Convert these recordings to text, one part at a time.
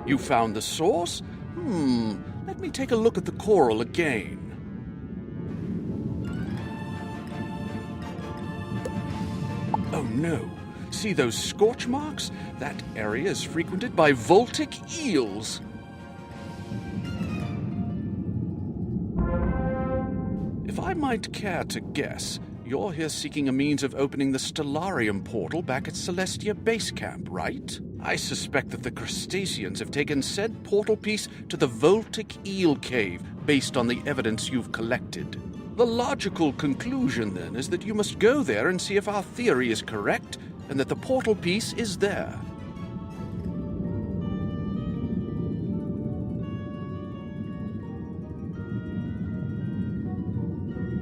You found the source? Let me take a look at the coral again. Oh no. See those scorch marks? That area is frequented by voltic eels. If I might care to guess, you're here seeking a means of opening the Stellarium portal back at Celestia base camp, right? I suspect that the crustaceans have taken said portal piece to the voltic eel cave based on the evidence you've collected. The logical conclusion, then, is that you must go there and see if our theory is correct, and that the portal piece is there.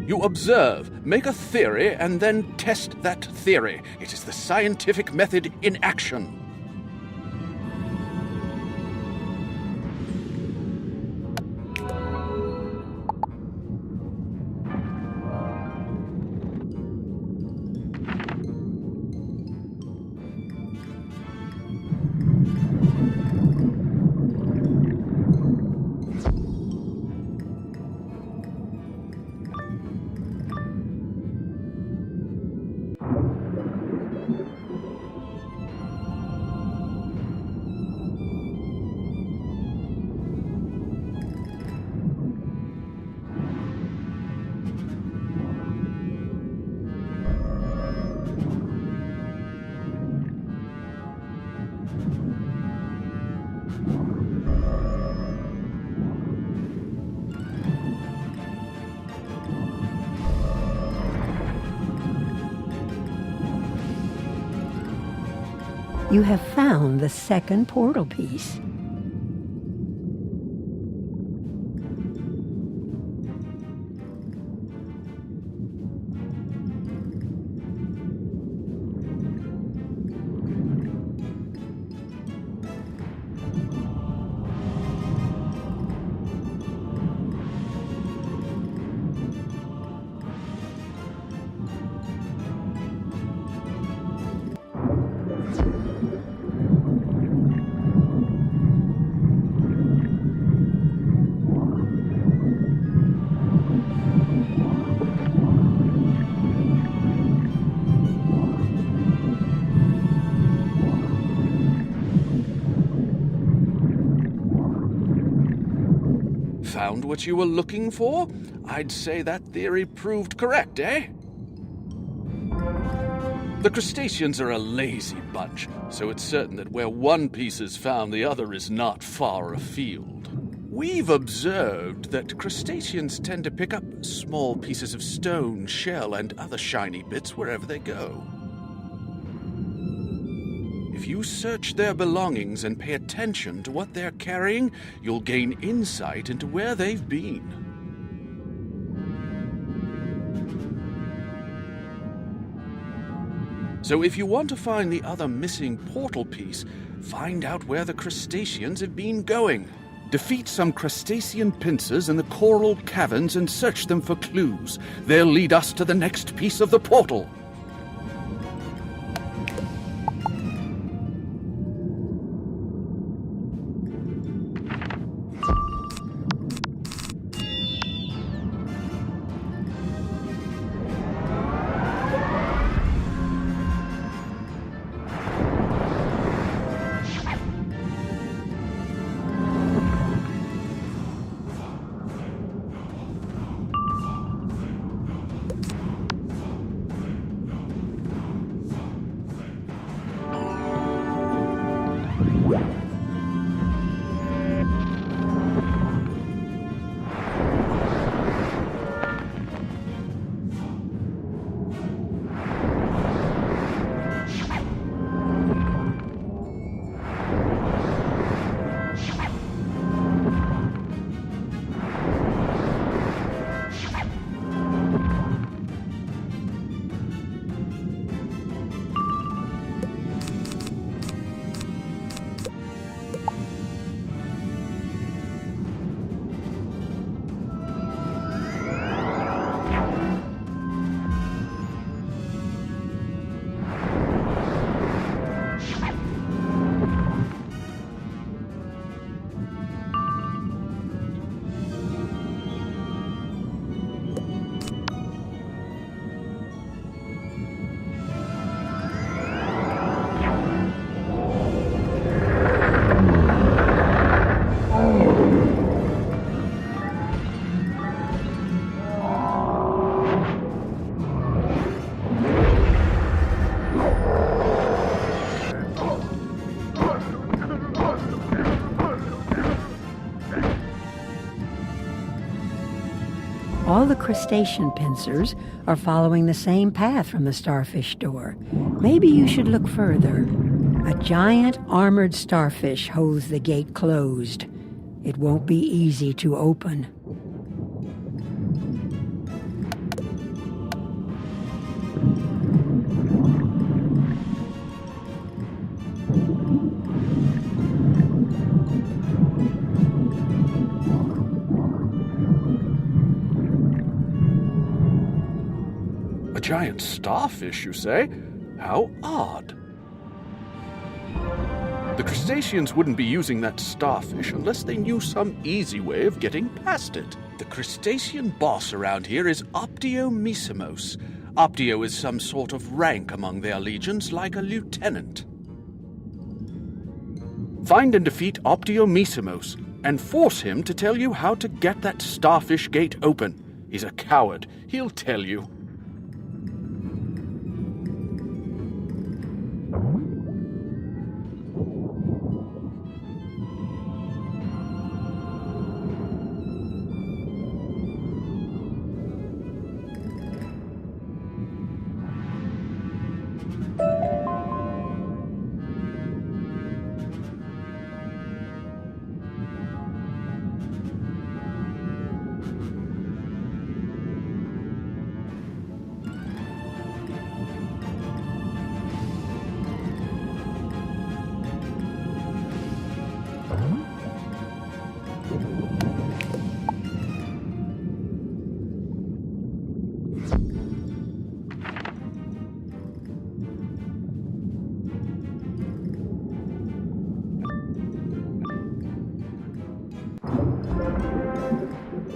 You observe, make a theory, and then test that theory. It is the scientific method in action. You have found the second portal piece. Found what you were looking for? I'd say that theory proved correct, eh? The crustaceans are a lazy bunch, so it's certain that where one piece is found, the other is not far afield. We've observed that crustaceans tend to pick up small pieces of stone, shell, and other shiny bits wherever they go. If you search their belongings and pay attention to what they're carrying, you'll gain insight into where they've been. So if you want to find the other missing portal piece, find out where the crustaceans have been going. Defeat some crustacean pincers in the coral caverns and search them for clues. They'll lead us to the next piece of the portal. All the crustacean pincers are following the same path from the starfish door. Maybe you should look further. A giant armored starfish holds the gate closed. It won't be easy to open. A giant starfish, you say? How odd. The crustaceans wouldn't be using that starfish unless they knew some easy way of getting past it. The crustacean boss around here is Optio Misimos. Optio is some sort of rank among their legions, like a lieutenant. Find and defeat Optio Misimos, and force him to tell you how to get that starfish gate open. He's a coward. He'll tell you.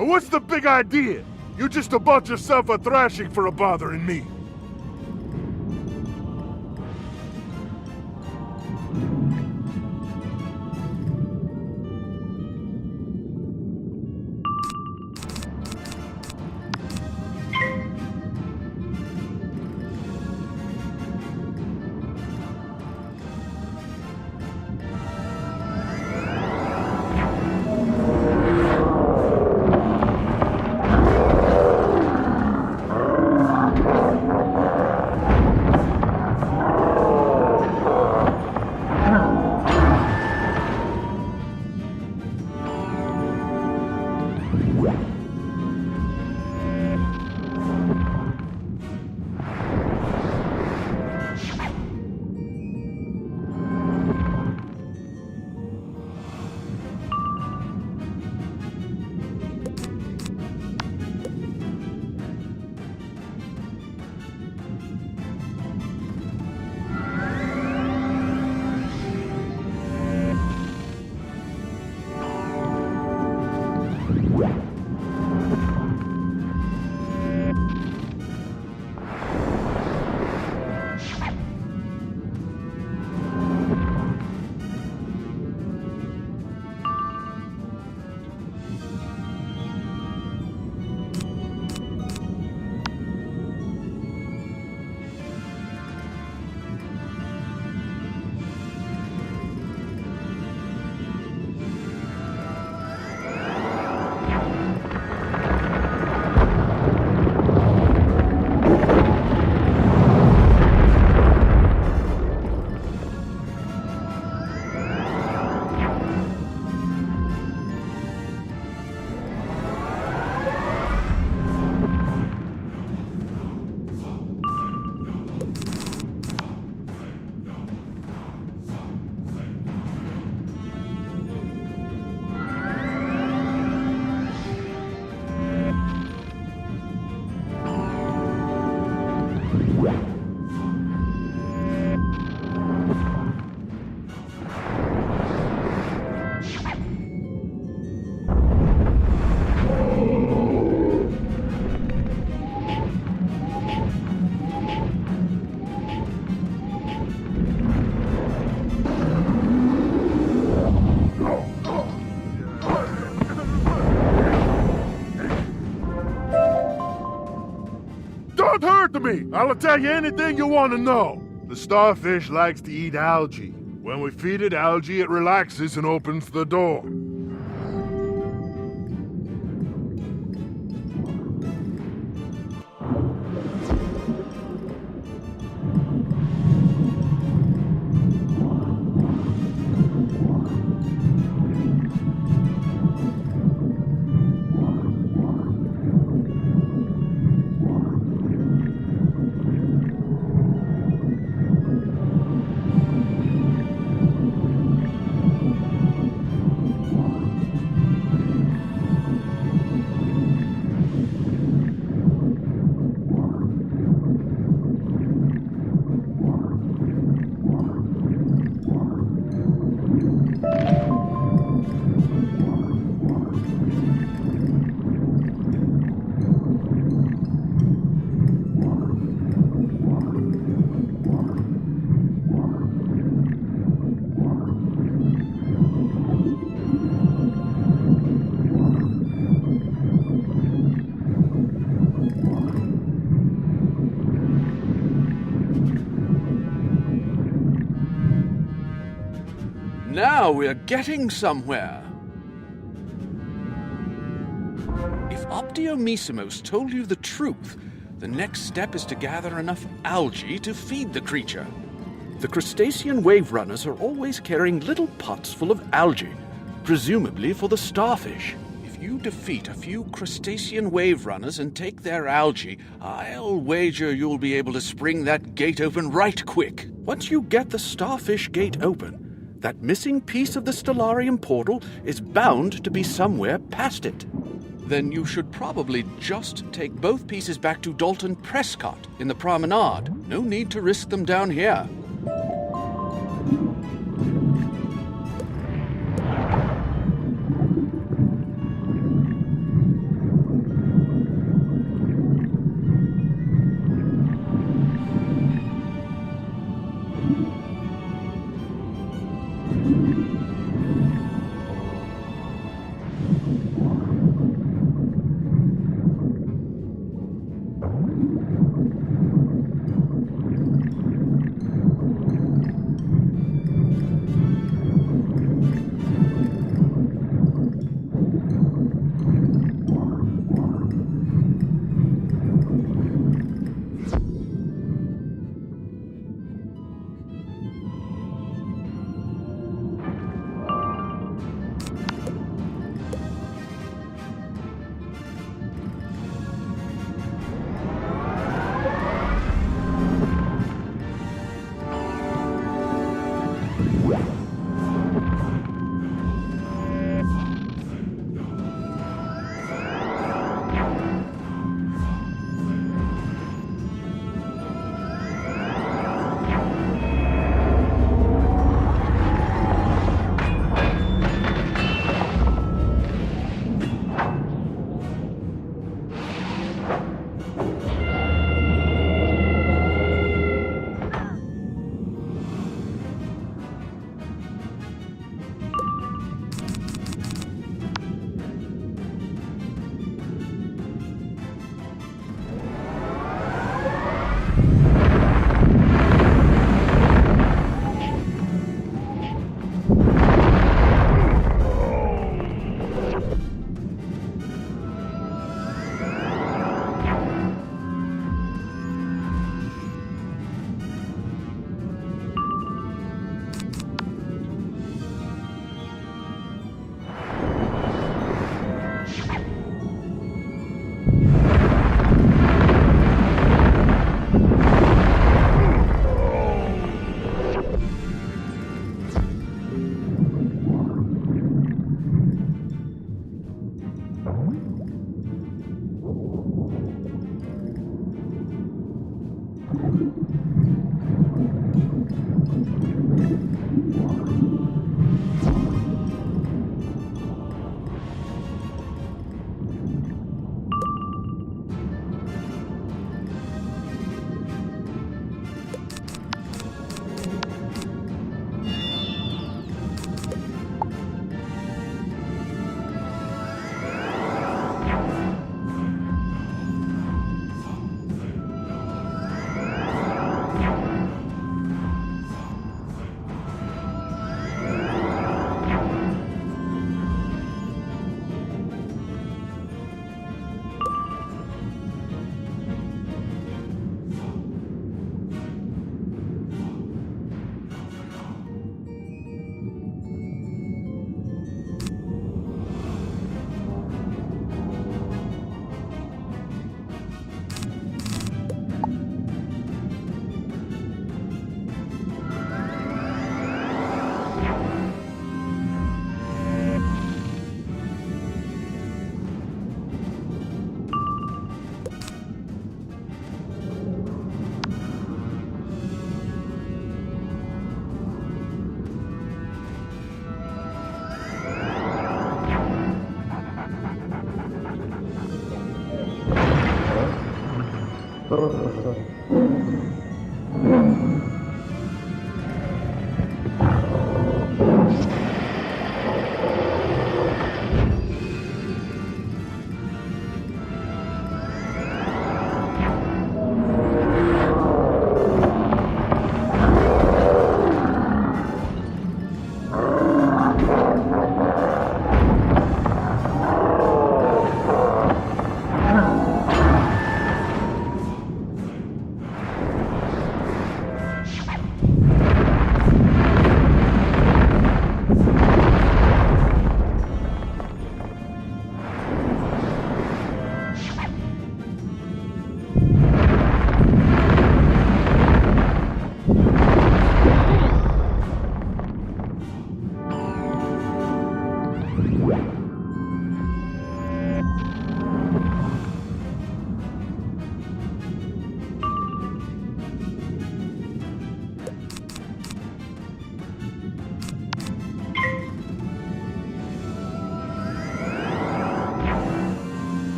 What's the big idea? You just about yourself a thrashing for bothering me. Don't hurt me! I'll tell you anything you want to know. The starfish likes to eat algae. When we feed it algae, it relaxes and opens the door. Now we're getting somewhere. If Optiomissimos told you the truth, the next step is to gather enough algae to feed the creature. The crustacean wave runners are always carrying little pots full of algae, presumably for the starfish. If you defeat a few crustacean wave runners and take their algae, I'll wager you'll be able to spring that gate open right quick. Once you get the starfish gate open, that missing piece of the Stellarium portal is bound to be somewhere past it. Then you should probably just take both pieces back to Dalton Prescott in the promenade. No need to risk them down here.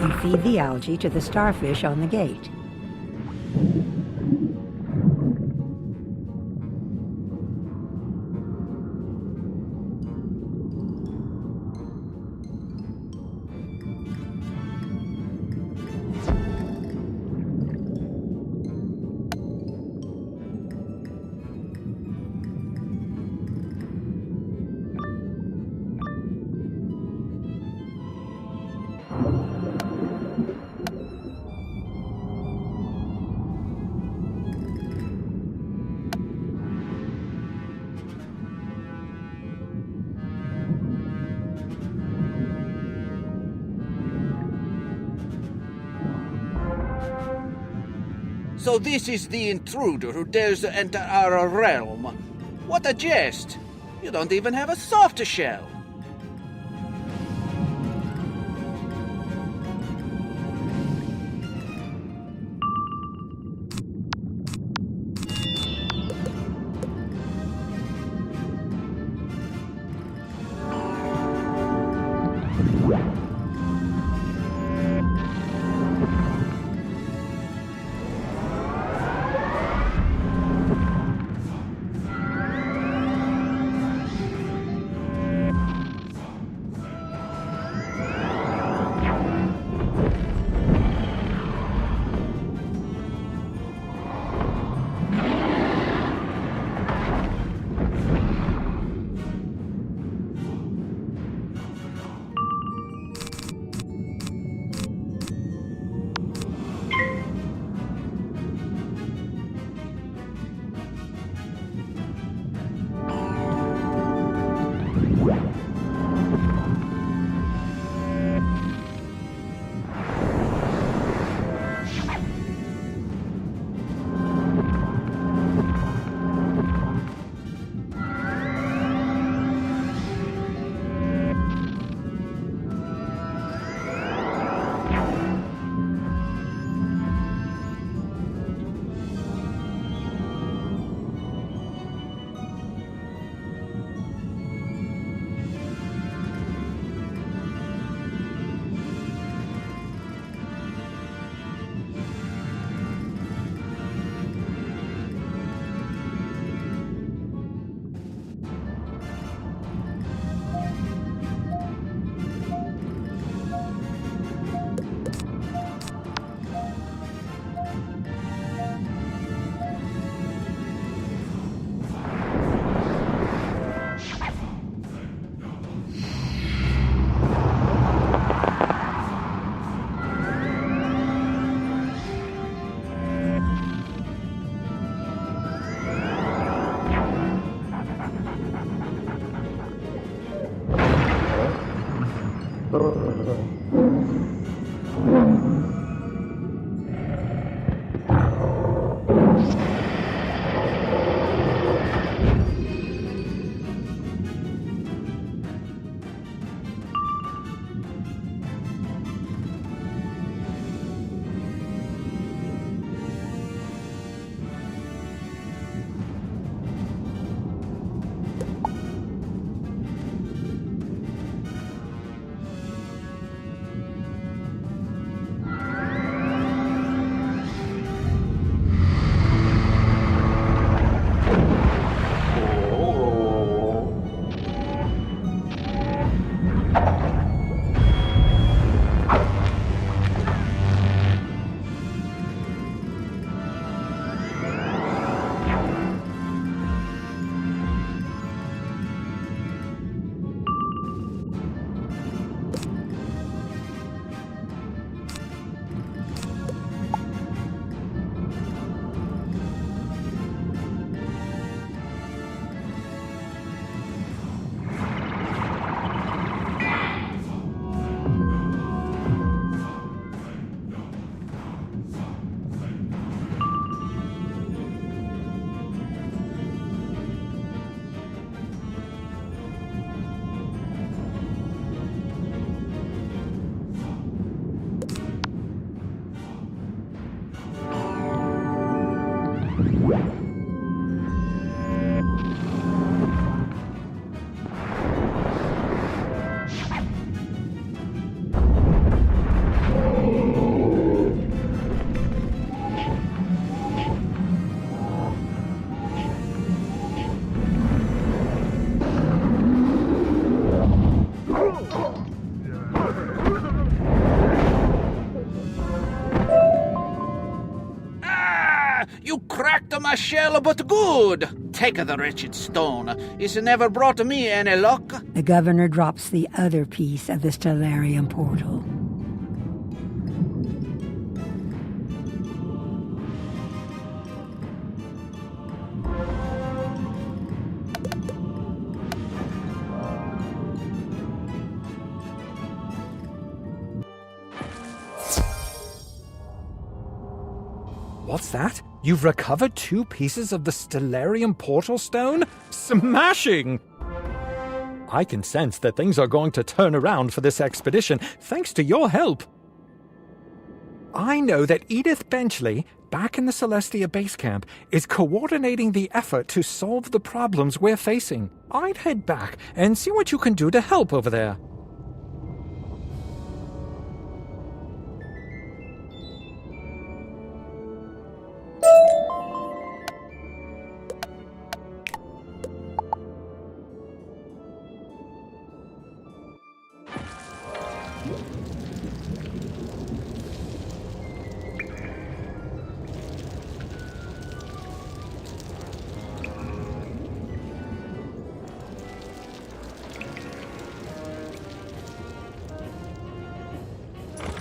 You feed the algae to the starfish on the gate. So this is the intruder who dares to enter our realm. What a jest! You don't even have a soft shell. You cracked my shell, but good. Take the wretched stone. It's never brought me any luck. The governor drops the other piece of the Stellarium portal. What's that? You've recovered 2 pieces of the Stellarium portal stone? Smashing! I can sense that things are going to turn around for this expedition, thanks to your help. I know that Edith Benchley, back in the Celestia base camp, is coordinating the effort to solve the problems we're facing. I'd head back and see what you can do to help over there.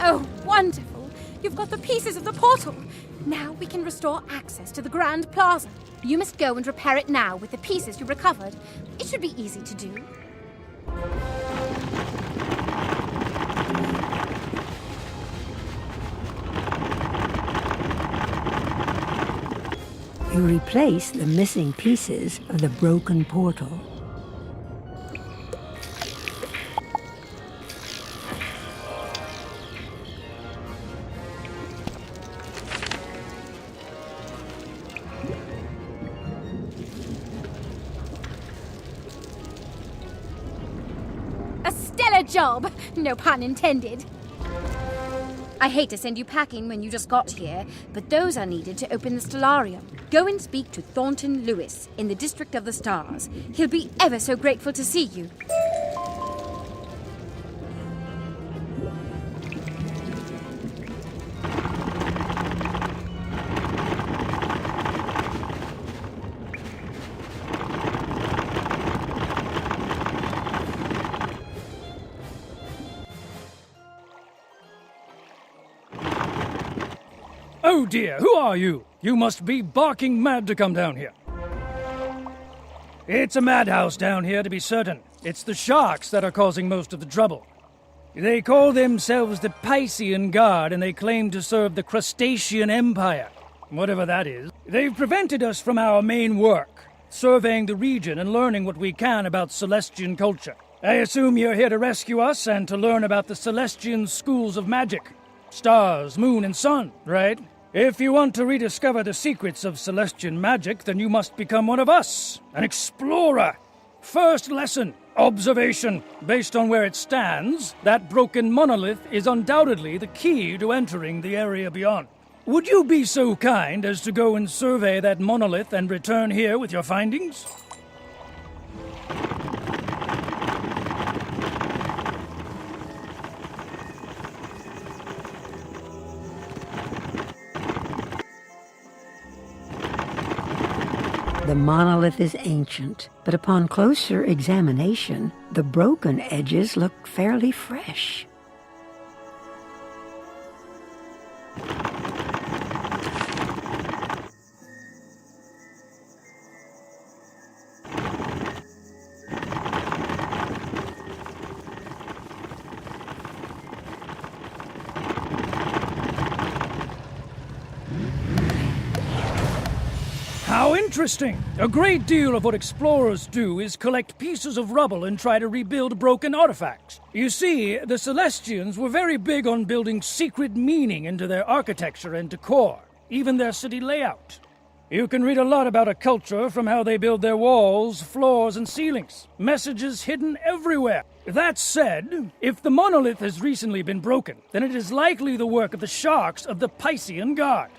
Oh, wonderful! You've got the pieces of the portal! Now we can restore access to the Grand Plaza. You must go and repair it now with the pieces you recovered. It should be easy to do. You replace the missing pieces of the broken portal. A stellar job! No pun intended. I hate to send you packing when you just got here, but those are needed to open the Stellarium. Go and speak to Thornton Lewis in the District of the Stars. He'll be ever so grateful to see you. Oh dear, who are you? You must be barking mad to come down here. It's a madhouse down here, to be certain. It's the sharks that are causing most of the trouble. They call themselves the Piscean Guard, and they claim to serve the Crustacean Empire. Whatever that is. They've prevented us from our main work, surveying the region and learning what we can about Celestian culture. I assume you're here to rescue us and to learn about the Celestian schools of magic. Stars, moon, and sun, right? If you want to rediscover the secrets of Celestian magic, then you must become one of us, an explorer. First lesson, observation. Based on where it stands, that broken monolith is undoubtedly the key to entering the area beyond. Would you be so kind as to go and survey that monolith and return here with your findings? The monolith is ancient, but upon closer examination, the broken edges look fairly fresh. How interesting! A great deal of what explorers do is collect pieces of rubble and try to rebuild broken artifacts. You see, the Celestians were very big on building secret meaning into their architecture and decor, even their city layout. You can read a lot about a culture from how they build their walls, floors, and ceilings. Messages hidden everywhere. That said, if the monolith has recently been broken, then it is likely the work of the sharks of the Piscean Guard.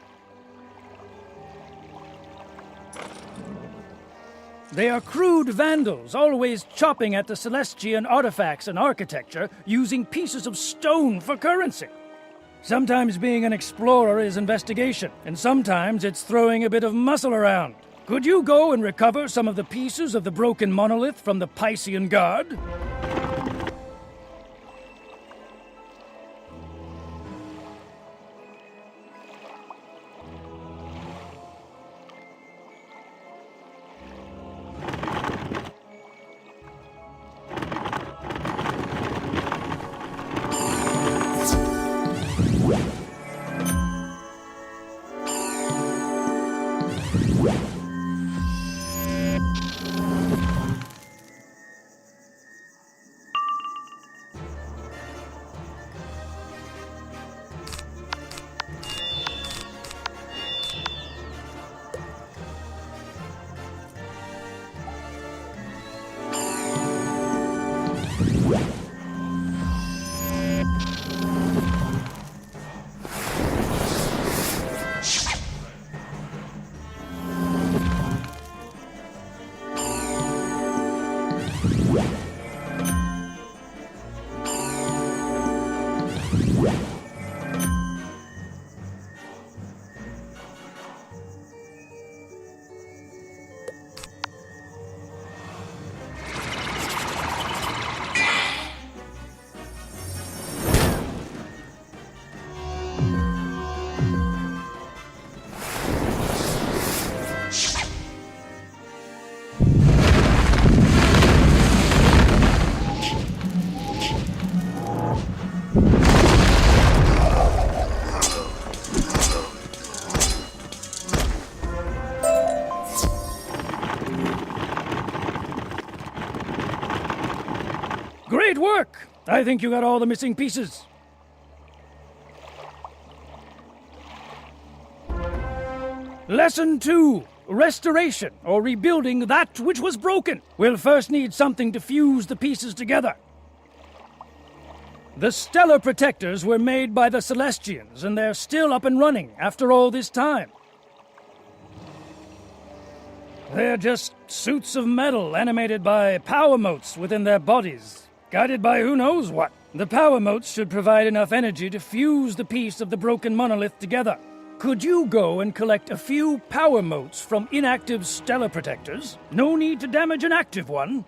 They are crude vandals, always chopping at the Celestian artifacts and architecture, using pieces of stone for currency. Sometimes being an explorer is investigation, and sometimes it's throwing a bit of muscle around. Could you go and recover some of the pieces of the broken monolith from the Piscean Guard? Great work! I think you got all the missing pieces. Lesson 2. Restoration, or rebuilding that which was broken. We'll first need something to fuse the pieces together. The stellar protectors were made by the Celestians, and they're still up and running after all this time. They're just suits of metal animated by power motes within their bodies, guided by who knows what. The power motes should provide enough energy to fuse the piece of the broken monolith together. Could you go and collect a few power motes from inactive stellar protectors? No need to damage an active one.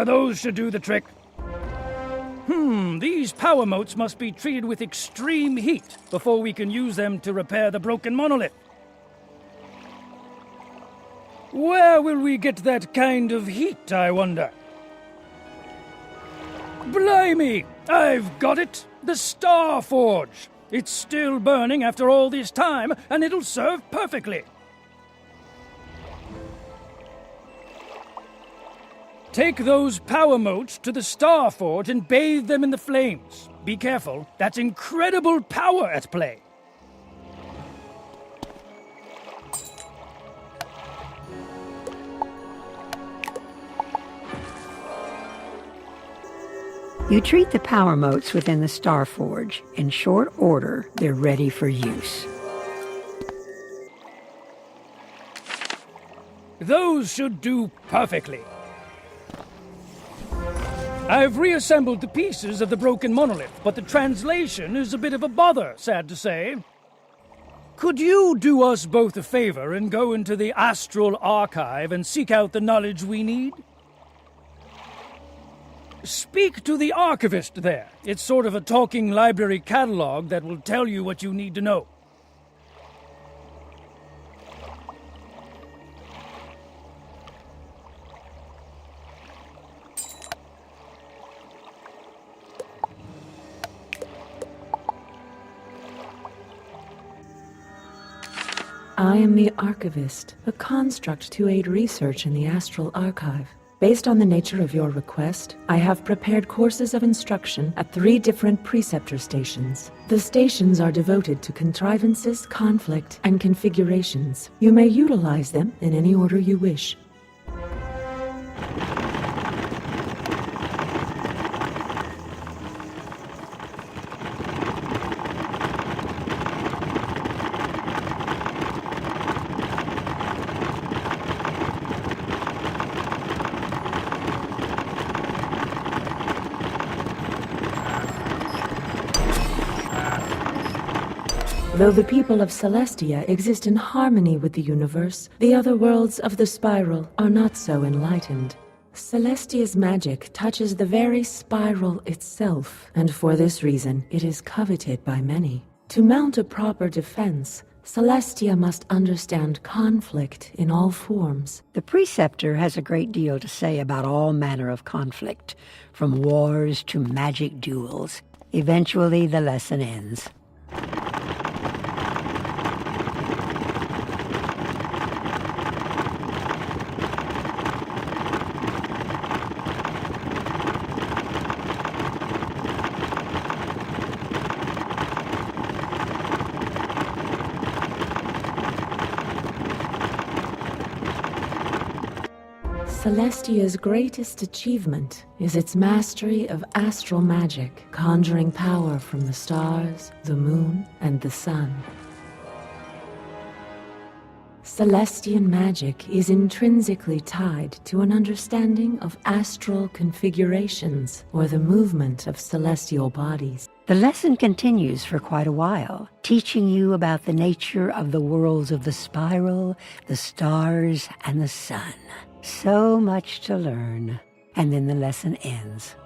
Those should do the trick. These power motes must be treated with extreme heat before we can use them to repair the broken monolith. Where will we get that kind of heat, I wonder? Blimey! I've got it! The Star Forge! It's still burning after all this time, and it'll serve perfectly. Take those power motes to the Star Forge and bathe them in the flames. Be careful, that's incredible power at play. You treat the power motes within the Starforge. In short order, they're ready for use. Those should do perfectly. I've reassembled the pieces of the broken monolith, but the translation is a bit of a bother, sad to say. Could you do us both a favor and go into the Astral Archive and seek out the knowledge we need? Speak to the archivist there. It's sort of a talking library catalog that will tell you what you need to know. I am the Archivist, a construct to aid research in the Astral Archive. Based on the nature of your request, I have prepared courses of instruction at 3 different preceptor stations. The stations are devoted to contrivances, conflict, and configurations. You may utilize them in any order you wish. Though the people of Celestia exist in harmony with the universe, the other worlds of the spiral are not so enlightened. Celestia's magic touches the very spiral itself, and for this reason it is coveted by many. To mount a proper defense, Celestia must understand conflict in all forms. The preceptor has a great deal to say about all manner of conflict, from wars to magic duels. Eventually the lesson ends. Celestia's greatest achievement is its mastery of astral magic, conjuring power from the stars, the moon, and the sun. Celestian magic is intrinsically tied to an understanding of astral configurations, or the movement of celestial bodies. The lesson continues for quite a while, teaching you about the nature of the worlds of the spiral, the stars, and the sun. So much to learn. And then the lesson ends.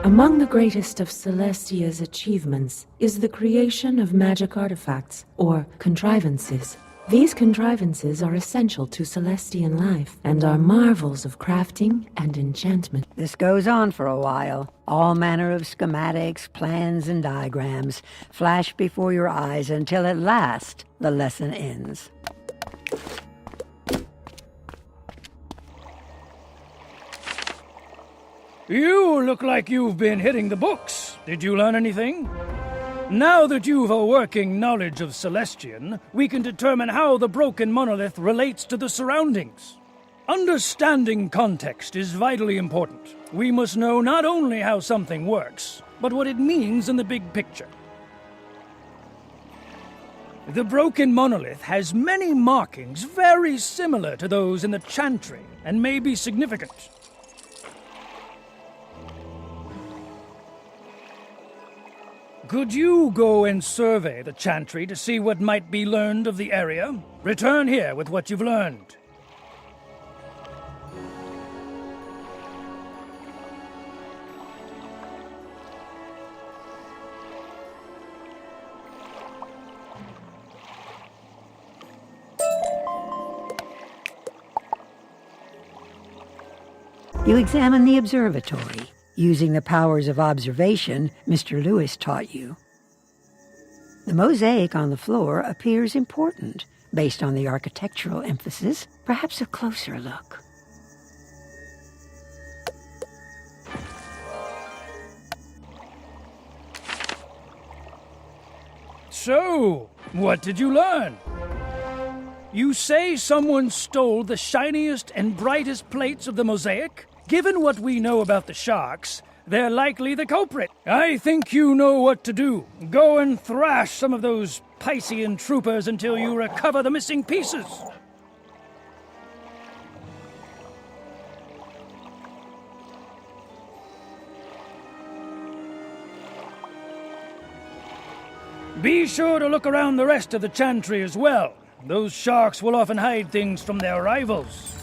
Among the greatest of Celestia's achievements is the creation of magic artifacts, or contrivances. These contrivances are essential to Celestian life, and are marvels of crafting and enchantment. This goes on for a while. All manner of schematics, plans, and diagrams flash before your eyes until at last the lesson ends. You look like you've been hitting the books. Did you learn anything? Now that you've a working knowledge of Celestian, we can determine how the broken monolith relates to the surroundings. Understanding context is vitally important. We must know not only how something works, but what it means in the big picture. The broken monolith has many markings very similar to those in the chantry, and may be significant. Could you go and survey the chantry to see what might be learned of the area? Return here with what you've learned. You examine the observatory, using the powers of observation Mr. Lewis taught you. The mosaic on the floor appears important, based on the architectural emphasis. Perhaps a closer look. So, what did you learn? You say someone stole the shiniest and brightest plates of the mosaic? Given what we know about the sharks, they're likely the culprit. I think you know what to do. Go and thrash some of those Piscean troopers until you recover the missing pieces. Be sure to look around the rest of the chantry as well. Those sharks will often hide things from their rivals.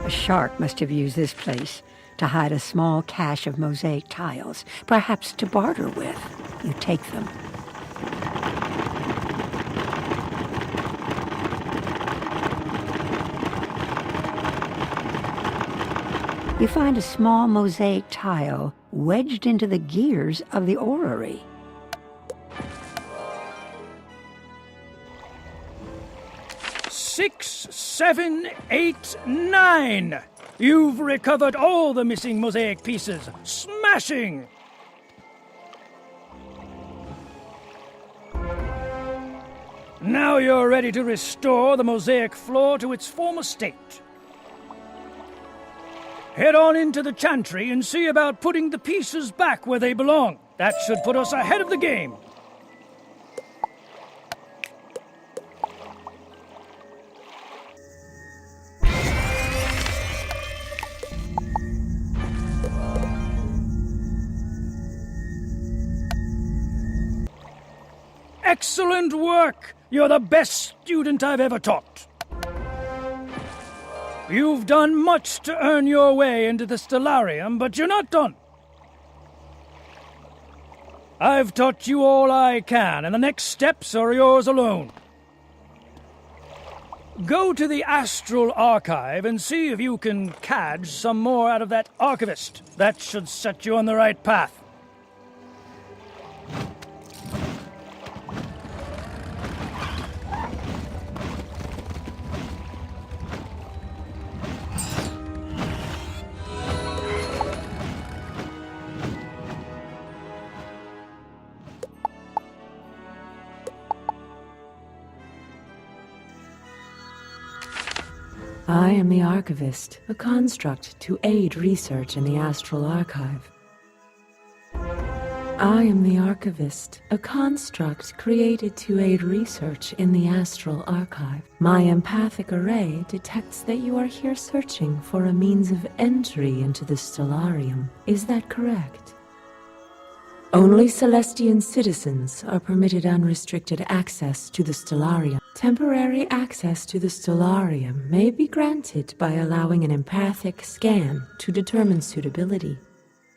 A shark must have used this place to hide a small cache of mosaic tiles, perhaps to barter with. You take them. You find a small mosaic tile wedged into the gears of the orrery. Six, 7, 8, 9. You've recovered all the missing mosaic pieces. Smashing! Now you're ready to restore the mosaic floor to its former state. Head on into the chantry and see about putting the pieces back where they belong. That should put us ahead of the game. Excellent work! You're the best student I've ever taught. You've done much to earn your way into the Stellarium, but you're not done. I've taught you all I can, and the next steps are yours alone. Go to the Astral Archive and see if you can cadge some more out of that archivist. That should set you on the right path. I am the Archivist, a construct to aid research in the Astral Archive. I am the Archivist, a construct created to aid research in the Astral Archive. My empathic array detects that you are here searching for a means of entry into the Stellarium. Is that correct? Only Celestian citizens are permitted unrestricted access to the Stellarium. Temporary access to the Stellarium may be granted by allowing an empathic scan to determine suitability.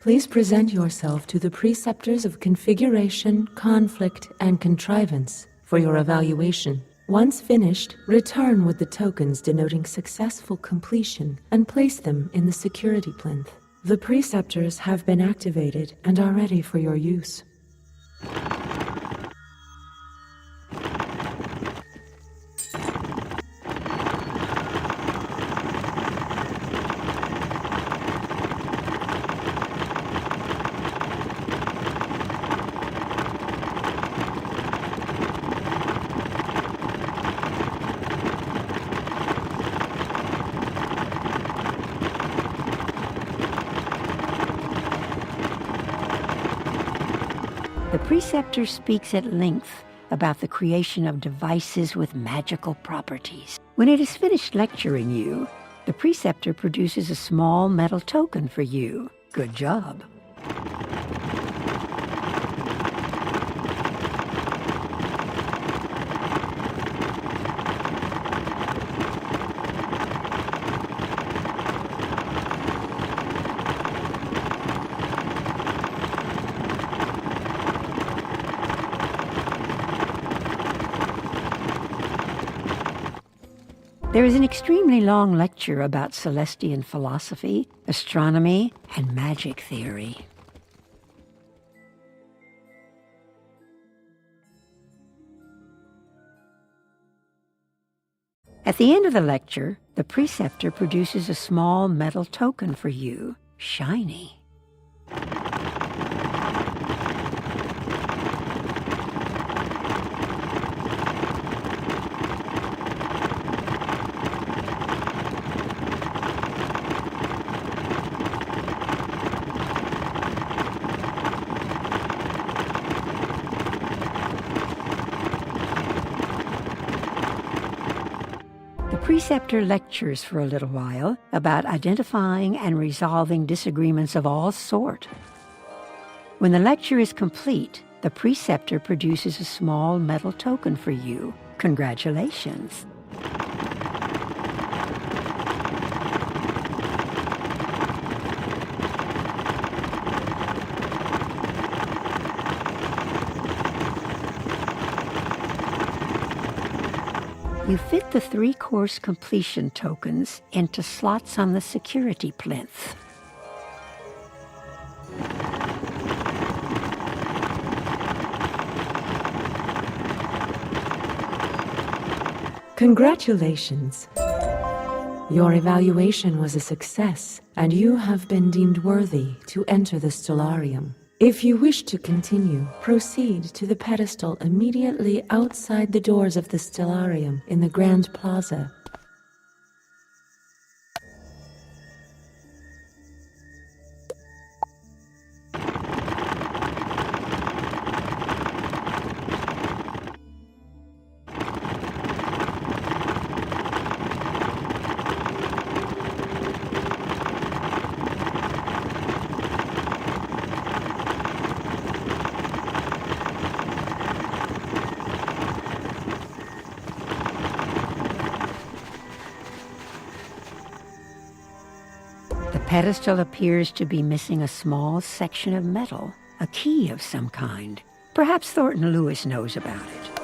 Please present yourself to the preceptors of configuration, conflict, and contrivance for your evaluation. Once finished, return with the tokens denoting successful completion and place them in the security plinth. The preceptors have been activated and are ready for your use. The preceptor speaks at length about the creation of devices with magical properties. When it is finished lecturing you, the preceptor produces a small metal token for you. Good job. There is an extremely long lecture about Celestian philosophy, astronomy, and magic theory. At the end of the lecture, the preceptor produces a small metal token for you, shiny. The preceptor lectures for a little while about identifying and resolving disagreements of all sort. When the lecture is complete, the preceptor produces a small metal token for you. Congratulations. You fit the 3-course completion tokens into slots on the security plinth. Congratulations! Your evaluation was a success, and you have been deemed worthy to enter the Stellarium. If you wish to continue, proceed to the pedestal immediately outside the doors of the Stellarium in the Grand Plaza. The pedestal appears to be missing a small section of metal, a key of some kind. Perhaps Thornton Lewis knows about it.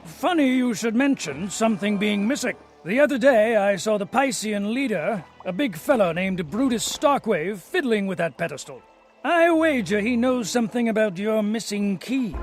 Funny you should mention something being missing. The other day I saw the Piscean leader, a big fellow named Brutus Starkwave, fiddling with that pedestal. I wager he knows something about your missing key.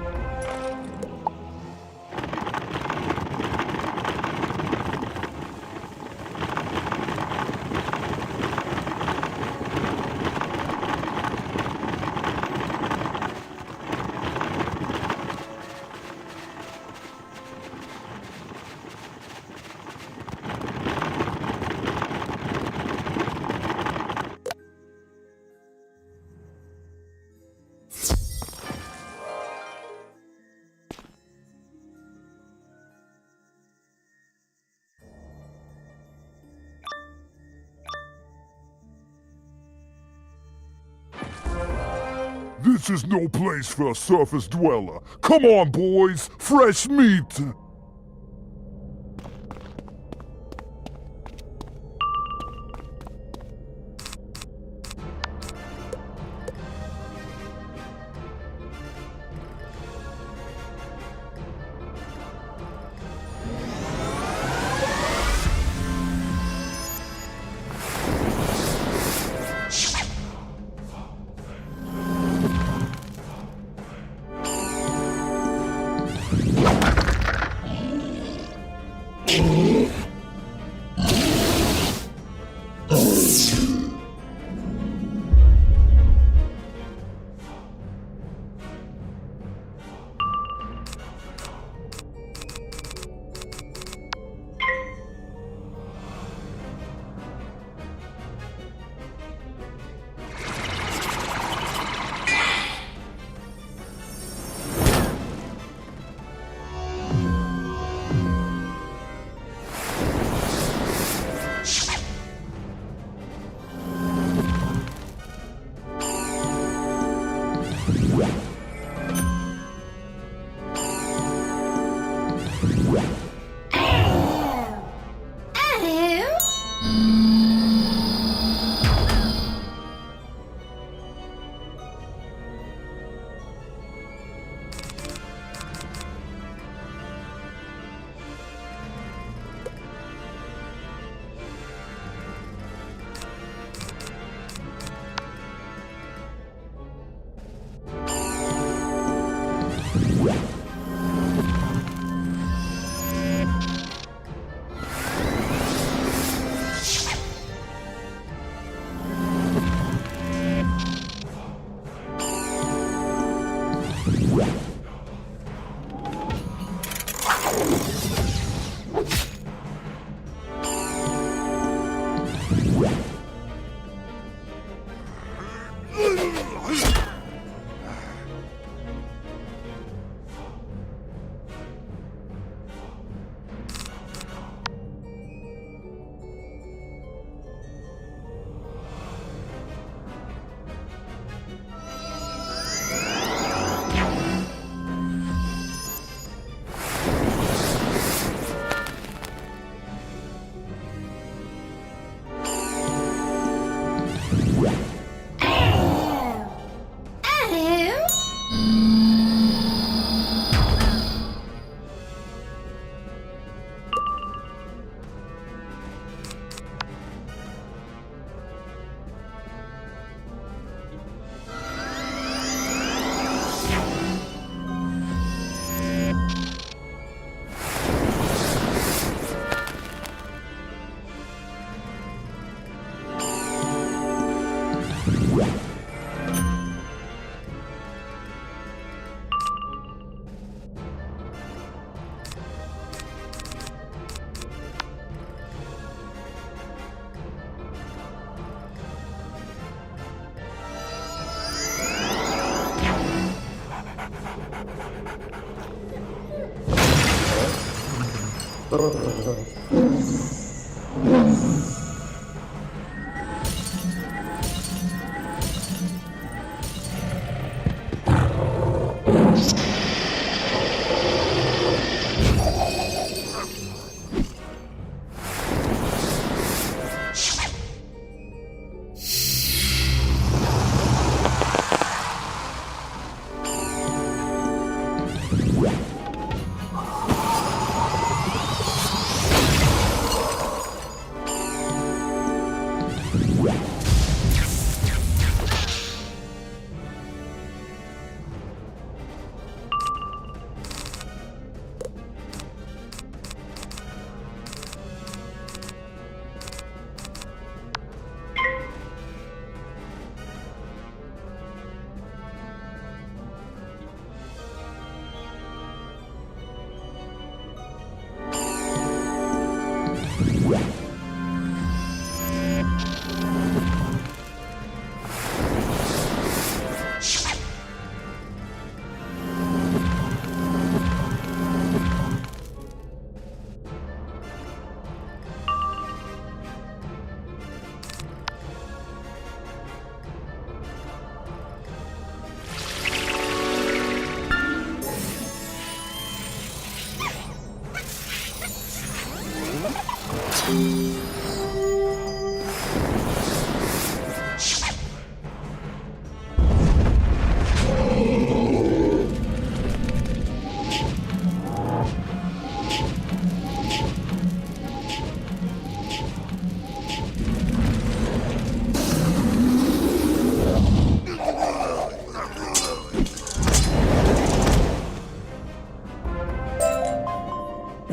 This is no place for a surface dweller. Come on, boys! Fresh meat!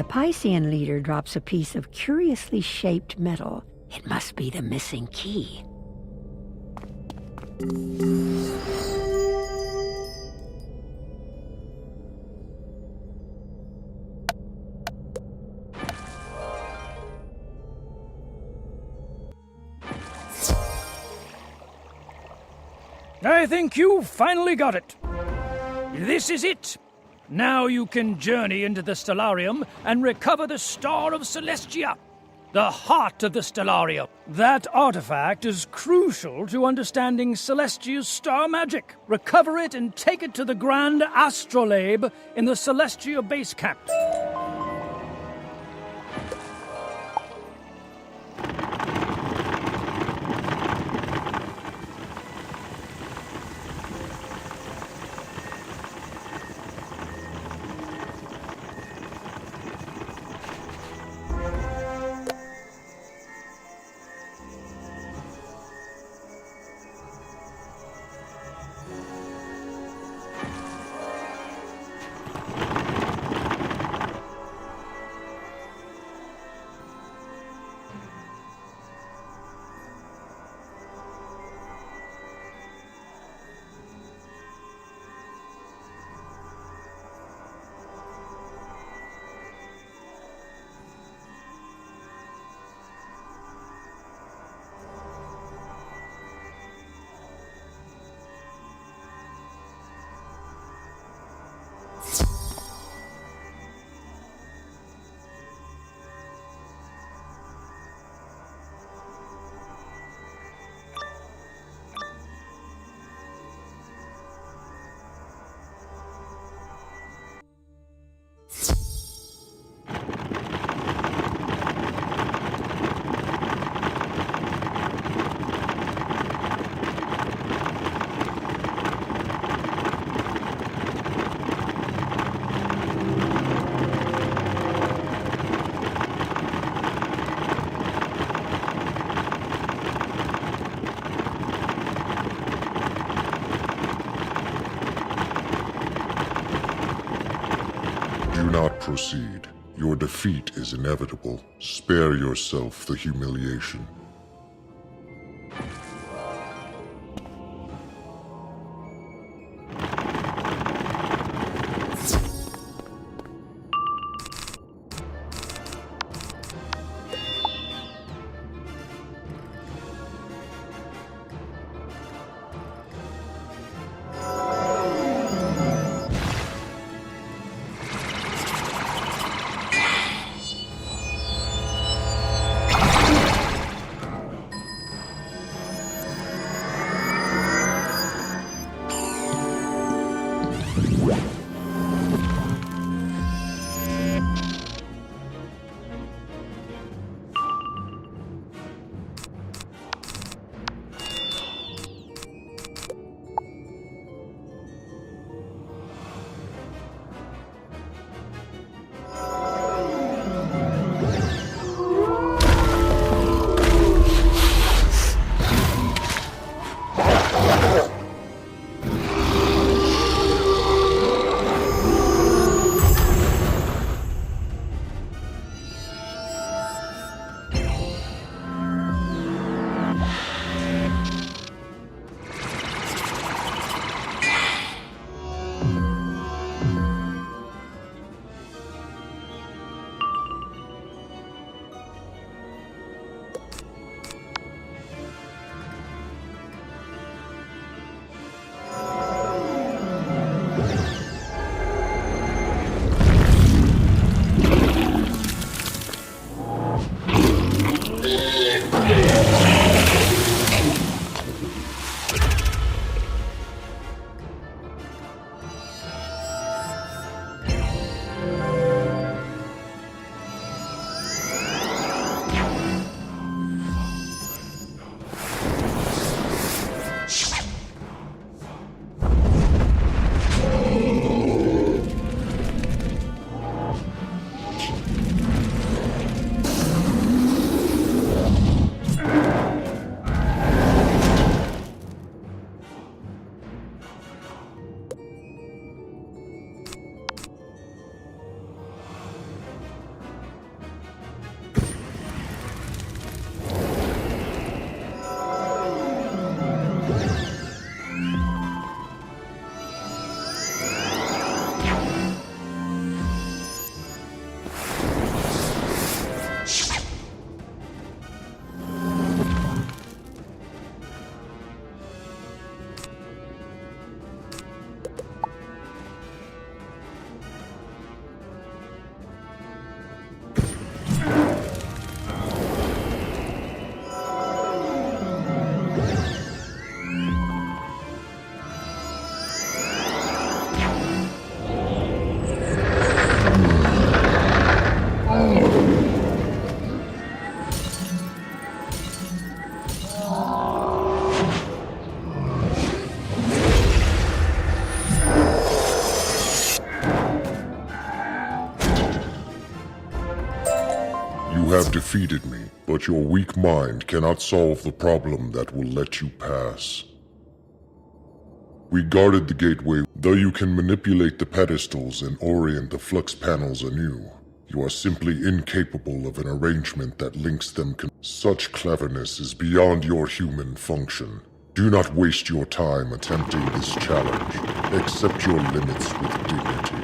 The Piscean leader drops a piece of curiously shaped metal. It must be the missing key. I think you finally got it. This is it. Now you can journey into the Stellarium and recover the Star of Celestia, the heart of the Stellarium. That artifact is crucial to understanding Celestia's star magic. Recover it and take it to the Grand Astrolabe in the Celestia base camp. Do not proceed. Your defeat is inevitable. Spare yourself the humiliation. You have defeated me, but your weak mind cannot solve the problem that will let you pass. We guarded the gateway, though you can manipulate the pedestals and orient the flux panels anew. You are simply incapable of an arrangement that links them. Such cleverness is beyond your human function. Do not waste your time attempting this challenge. Accept your limits with dignity.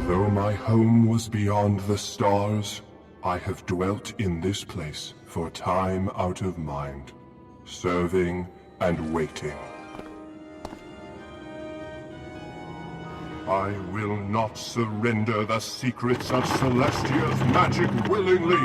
Though my home was beyond the stars, I have dwelt in this place for time out of mind, serving and waiting. I will not surrender the secrets of Celestia's magic willingly!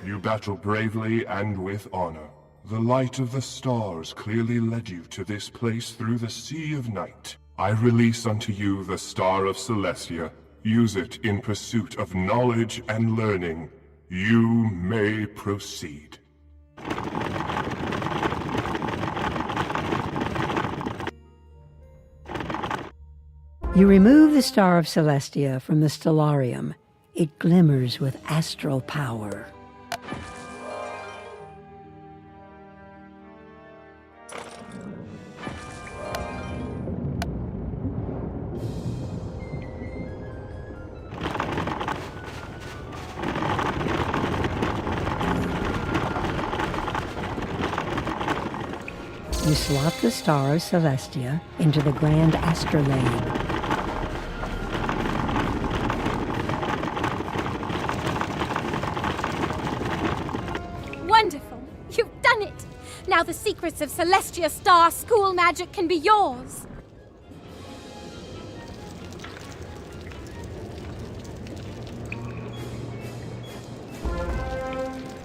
You battle bravely and with honor. The light of the stars clearly led you to this place through the sea of night. I release unto you the Star of Celestia. Use it in pursuit of knowledge and learning. You may proceed. You remove the Star of Celestia from the Stellarium. It glimmers with astral power. You slot the Star of Celestia into the Grand Astrolabe. Wonderful! You've done it! Now the secrets of Celestia Star school magic can be yours!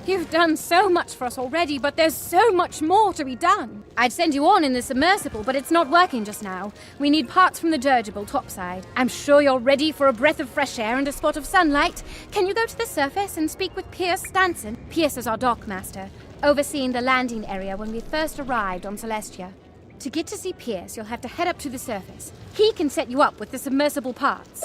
You've done so much for us already, but there's so much more to be done. I'd send you on in the submersible, but it's not working just now. We need parts from the dirigible topside. I'm sure you're ready for a breath of fresh air and a spot of sunlight. Can you go to the surface and speak with Pierce Stanson? Pierce is our dockmaster, overseeing the landing area when we first arrived on Celestia. To get to see Pierce, you'll have to head up to the surface. He can set you up with the submersible parts.